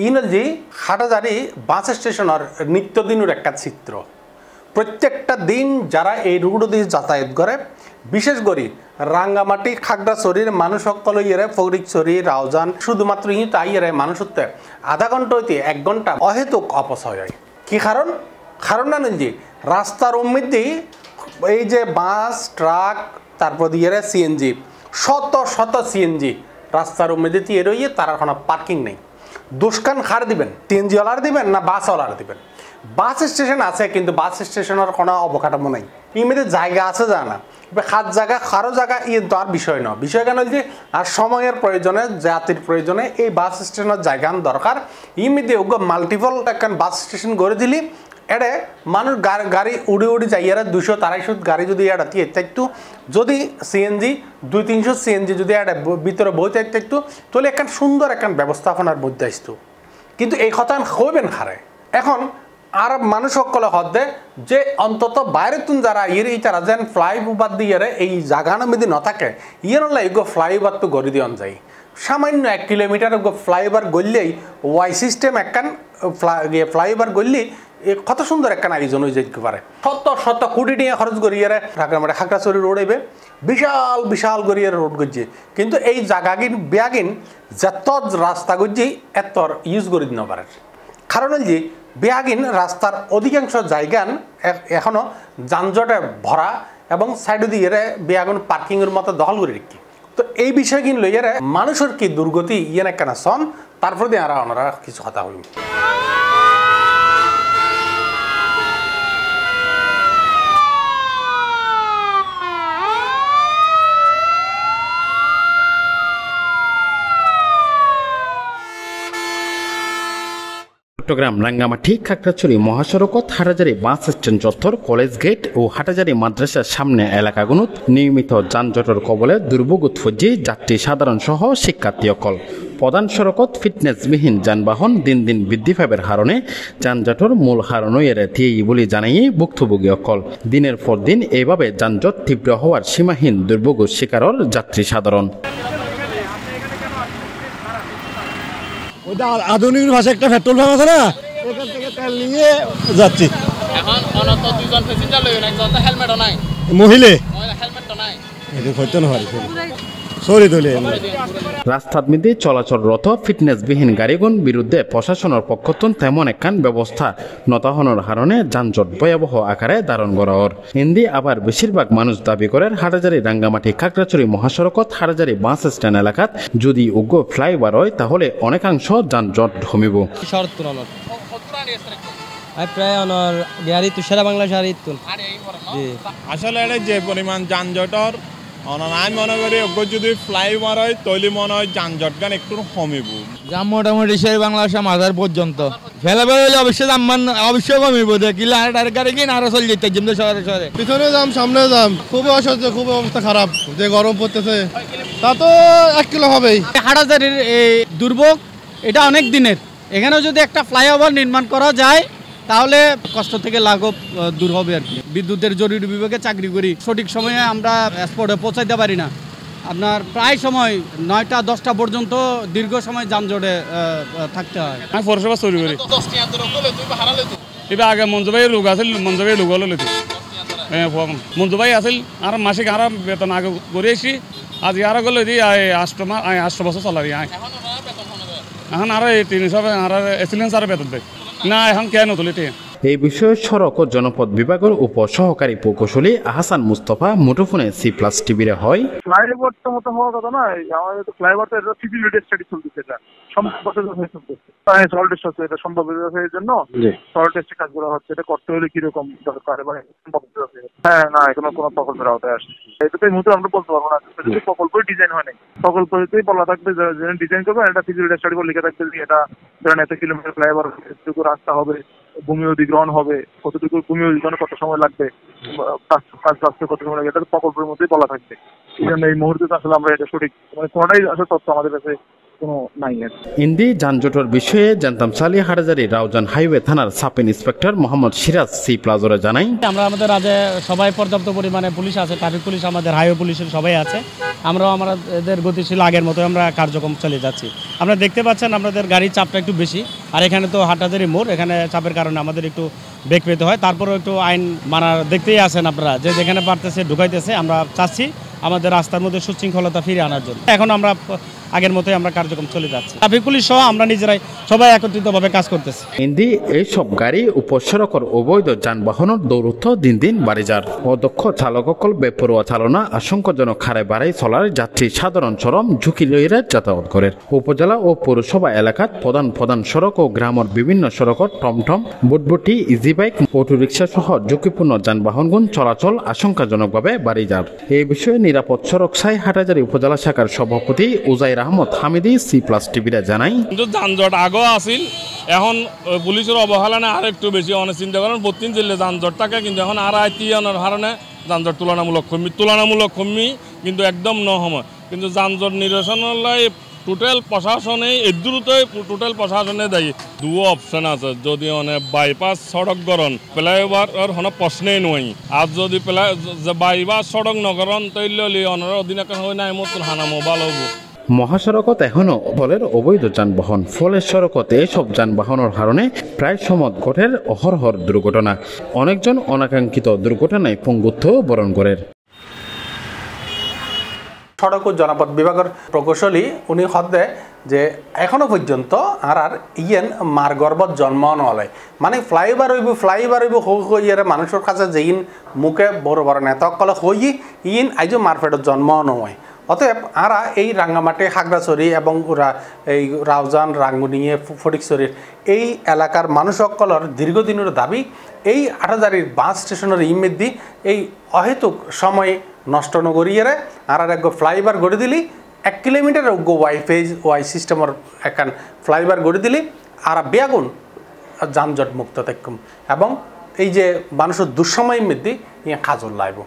ইনজি হাটাজারি বাস স্টেশনের নিত্যদিনের একটা চিত্র। প্রত্যেকটা দিন যারা এই রুট দিয়ে যাতায়াত করে, বিশেষ করে রাঙ্গামাটি খাগড়াছড়ির মানুষ সকল ইয়ে ফরিদছড়ি রাউজান শুধুমাত্র তাই ইয়ে মানুষ হতে আধা ঘন্টা হইতে 1 ঘন্টা অহেতুক অপচয় হয়। কি কারণ? কারণ না যে রাস্তার মধ্যে এই যে বাস ট্রাক তারপর দিয়ে সিএনজি শত শত সিএনজি রাস্তার মধ্যে দিয়ে রইয়ে তার কোনো পার্কিং নেই। দোষকান খার দিবেন, সিএনজিওয়ালার দিবেন না বাসওয়ালার দিবেন? বাস স্টেশন আছে কিন্তু বাস স্টেশনের কোনো অবকাঠামো নাই। এর মধ্যে জায়গা আছে জানা খাত জায়গা কারো জায়গা ইয়ে তো আর বিষয় নয়। বিষয় কেন যে আর সময়ের প্রয়োজনে জাতির প্রয়োজনে এই বাস স্টেশনের জায়গা দরকার। এর মধ্যে মাল্টিপল একটা বাস স্টেশন গড়ে দিলি এড়ে মানুষ গাড়ি উড়ি উড়ি যাইয়ারা 200-250 গাড়ি যদি এড়াতে একটু যদি সিএনজি 200-300 সিএনজি যদি এড়ে ভিতরে বইতে একটু তাহলে একটা সুন্দর একটা ব্যবস্থাপনার মধ্যে আসতো। কিন্তু এই কথা হইবেন হারে এখন আর মানুষ সকলে হদ্দে যে অন্তত বাইরে তুন যারা এই তারা যেন ফ্লাইওভার দিয়ে এই জায়গানো মেদি ন থাকে ইয়ের এগো ফ্লাইওভার তো গড়ি দিয়ে যায় সামান্য 1 কিলোমিটার ফ্লাইওভার গড়লেই ওয়াই সিস্টেম একখান ফ্লাইওভার গড়লেই কত সুন্দর একখান আয়োজন হয়ে যেতে পারে। শত শত কোটি টাকা খরচ করিয়ে রাখামাটি খাগড়াছড়ি রোড এবে বিশাল বিশাল করিয়ে রোড করছে কিন্তু এই জায়গাগিন বেয়াগিন যত রাস্তা করছে এত ইউজ করে দিতে পারে। কারণ যে বেয়াগিন রাস্তার অধিকাংশ জায়গান এখনও যানজটে ভরা এবং সাইড দিয়ে বেয়াগুন পার্কিংয়ের মতো দখল করে রেখি। তো এই বিষয়গুলো লইয়ে মানুষের কি দুর্গতি ইয়ে না কেন সন তারপর দিয়ে আর ওনারা কিছু কথা হইব। চট্টগ্রাম রাঙ্গামাটি খাগড়াছড়ি মহাসড়কত হাটাজারি বাস স্ট্যান্ড চত্বর কলেজ গেট ও হাটাজারি মাদ্রাসার সামনে এলাকাগুলোত নিয়মিত যানজটের কবলে দুর্ভোগ উৎপজ্জি যাত্রী সাধারণ সহ শিক্ষার্থী অকল। প্রধান সড়কত ফিটনেসবিহীন যানবাহন দিন দিন বৃদ্ধি পাবের কারণে যানজটের মূল কারণ এড়িয়েই বলে জানাই ভুক্তভোগী অকল। দিনের পর দিন এইভাবে যানজট তীব্র হওয়ার সীমাহীন দুর্ভোগের শিকারর যাত্রী সাধারণ। আধুনিক ভাষায় একটা পেট্রোল পাম্প আছে না, এখান থেকে তেল নিয়ে যাচ্ছি। এখন অনত দুজন প্যাসেঞ্জার লইন, একজন তো হেলমেটও নাই, মহিলা হেলমেটও নাই, এটা হইতো না হয় সরি দলে। রাস্তার মধ্যে চলাচলরত ফিটনেসবিহীন গাড়িগুন বিরুদ্ধে প্রশাসনের পক্ষতন তেমন একখান ব্যবস্থা নতাহনের কারণে যানজট ভয়াবহ আকারে ধারণ করা ওর হিন্দি। আবার বেশিরভাগ মানুষ দাবি করেন হাটাজারি রাঙ্গামাটি খাগড়াছড়ি মহাসড়কত হাটাজারি বাস স্ট্যান্ড এলাকাত যদি উগ্র ফ্লাইওভার হয় তাহলে অনেকাংশ যানজট কমিব। প্রায় অনর গাড়ি তুষারা বাংলা শাড়ি আসলে যে পরিমাণ যানজটর আমি মনে করি যদি ফ্লাইওভার হয় তৈলি মনে হয় যানজট গান একটু কমিব। যাম মোটামুটি সেই বাংলা মাজার পর্যন্ত ফেলাফেল হইলে অবশ্যই দাম অবশ্যই কমিব। দেখিলে আর গাড়ি কিন আরো চলে যেতে যেমন শহরে শহরে পিছনে যাম সামনে যাম খুবই অসহ্য, খুব অবস্থা খারাপ, যে গরম পড়তেছে তা তো 1 কিলো হবেই। হাটাজারির এই দুর্ভোগ এটা অনেক দিনের। এখানেও যদি একটা ফ্লাইওভার নির্মাণ করা যায় তাহলে কষ্ট থেকে লাঘব দূর হবে আর কি। বিদ্যুতের জরুরি বিভাগে চাকরি করি, সঠিক সময়ে আমরা স্পটে পৌঁছাইতে পারি না। আপনার প্রায় সময় 9টা-10টা পর্যন্ত দীর্ঘ সময় যানজটে থাকতে হয়। আমি পৌরসভা চুরি করি এবার আগে মঞ্জু ভাইয়ের লোক আছিল, মঞ্জু ভাইয়ের লোক হলো মঞ্জু ভাই আছিল আর মাসিক আর বেতন আগে করে এসি আজ আর গেলো দি 8 বছর চালাবি এখন আর 300 আর এক্সিলেন্স আর বেতন দেয় না এখন কেন তুলিতে। এই বিষয়ে সড়ক ও জনপদ বিভাগের উপ সহকারী প্রকৌশলী আহসান মুস্তফা মুঠোফোনে C+ টিভির হয়। ফ্লাইওভার তো মতো হওয়ার কথা না, আমাদের তো ফ্লাইওভার তো এটা ফিজিবিলিটি স্টাডি চলতেছে, এটা সল্ট টেস্ট হচ্ছে, এটা সম্ভব এর জন্য সল্ট টেস্টের কাজগুলো হচ্ছে, এটা করতে হলে কিরকম দরকার এবং হ্যাঁ না এখনো কোনো প্রকল্পের আওতায় আসছে এটা তো এই মুহূর্তে আমরা বলতে পারবো না। যদি প্রকল্পই ডিজাইন হয় নাই, প্রকল্পতেই বলা থাকবে ডিজাইন করবে, এটা ফিজিবিলিটি স্টাডি করে লিখে থাকবে যে এটা ধরেন এত কিলোমিটার ফ্লাইওভার, এতটুকু রাস্তা হবে, ভূমি অধিগ্রহণ হবে, কতটুকু ভূমি অধিগ্রহণে কত সময় লাগবে, কাজ বাঁচতে কত সময় লাগবে, এটা প্রকল্পের মধ্যেই বলা থাকবে। এই জন্য এই মুহূর্তে আসলে আমরা এটা সঠিক মানে কোনোটাই আসলে তথ্য আমাদের কাছে কোনো নাই আর ইন্দি যানজটের বিষয়ে জানতাম সালি হাটাজারি রাউজান হাইওয়ে থানার সাব ইন্সপেক্টর মোহাম্মদ সিরাজ সি প্লাজরে জানাই, আমরা আমাদের রাজ্যে সবাই পর্যাপ্ত পরিমাণে পুলিশ আছে, ট্রাফিক পুলিশ আমাদের হাইওয়ে পুলিশের সবাই আছে। আমরাও আমাদের গতিশীল আগের মতো আমরা কার্যক্রম চলে যাচ্ছি। আপনারা দেখতে পাচ্ছেন আমাদের গাড়ির চাপটা একটু বেশি, আর এখানে তো হাটাজারি মোড়, এখানে চাপের কারণে আমাদের একটু বেগ পেতে হয়। তারপরেও একটু আইন মানার দেখতেই আছেন আপনারা, যে যেখানে পারতেছে ঢুকাইতেছে। আমরা চাচ্ছি আমাদের রাস্তার মধ্যে সুশৃঙ্খলতা ফিরিয়ে আনার জন্য। এখন আমরা আগের মতোই আমরা কার্যক্রম চলে যাচ্ছি। ট্রাফিক পুলিশ সহ আমরা নিজেরাই সবাই একত্রিতভাবে কাজ করতেছি। ইন্দি এইসব গাড়ি উপসড়কর অবৈধ যানবাহনের দৌরত্ব দিন দিন বাড়ি যার। অদক্ষ চালকসকল বেপরোয়া চালনা আশঙ্কাজনক হারে বাড়াই চলার যাত্রী সাধারণ চরম ঝুঁকি লইয়া যাতায়াত করে। উপজেলা ও পৌরসভা এলাকাত প্রধান প্রধান সড়ক ও গ্রামের বিভিন্ন সড়কত টমটম, বুটবুটি, ইজি বাইক, অটোরিক্সা সহ ঝুঁকিপূর্ণ যানবাহনগুন চলাচল আশঙ্কাজনকভাবে বাড়ি যার। এই বিষয়ে নিরাপদ সড়ক সাই হাটাজারি উপজেলা শাখার সভাপতি Uzair Ahmad Hamidi C plus টিভিরা জানাই, কিন্তু যানজট আগেও আসিল, এখন পুলিশের অবহেলনা আর একটু বেশি অনেক চিন্তা করেন। প্রতিদিন জেলে যানজট থাকে, কিন্তু এখন আর আইতিয়ানোর কারণে যানজট তুলনামূলক কমি কিন্তু একদম নহময়। কিন্তু যানজট নিরসনের টোটাল প্রশাসনে দ্রুতই টোটাল প্রশাসনে দায়ী। দু অপশন আছে, যদি মানে বাইপাস সড়ক গরণ ফ্লাইওভার কোনো প্রশ্নেই নয়। আর যদি বাইপাস সড়ক নগরণ তৈরি অনার অধীনে হয় নাই মতন হানামো ভালো হবো। মহাসড়কত এখনো ফলের অবৈধ যানবাহন, ফলের সড়কত এসব যানবাহনের কারণে প্রায় সময় ঘটের অহরহর দুর্ঘটনা। অনেকজন অনাকাঙ্ক্ষিত দুর্ঘটনায় পঙ্গুত্ব বরণ করে। সড়ক ও জনপথ বিভাগের প্রকৌশলী উনি হদ্দে যে এখনো পর্যন্ত আর ইয়েন মার গর্ভত জন্ম নয়, মানে ফ্লাইওভার হইব হইয়ারে মানুষের কাছে যেইন মুখে বড় বড় নেতাসকলে হই ইন আইজো মারপেটত জন্ম নয়। অতএব আরা এই রাঙ্গামাটি, খাগড়াছড়ি এবং এই রাউজান, রাঙ্গুনিয়ে, ফটিকছড়ির এই এলাকার মানুষসকলের দীর্ঘদিনের দাবি এই হাটাজারির বাস স্টেশনের ইমেদি এই অহেতুক সময় নষ্ট নগরিয়ে আর এক ফ্লাইওভার গড়ে দিলি 1 কিলোমিটার ওয়াই সিস্টেমের এখান ফ্লাইওভার গড়ে দিলি আর বেগুন যানজট মুক্ত থাকুম এবং এই যে মানুষের দুঃসময় মধ্যে ইয়ে কাজল লাইব।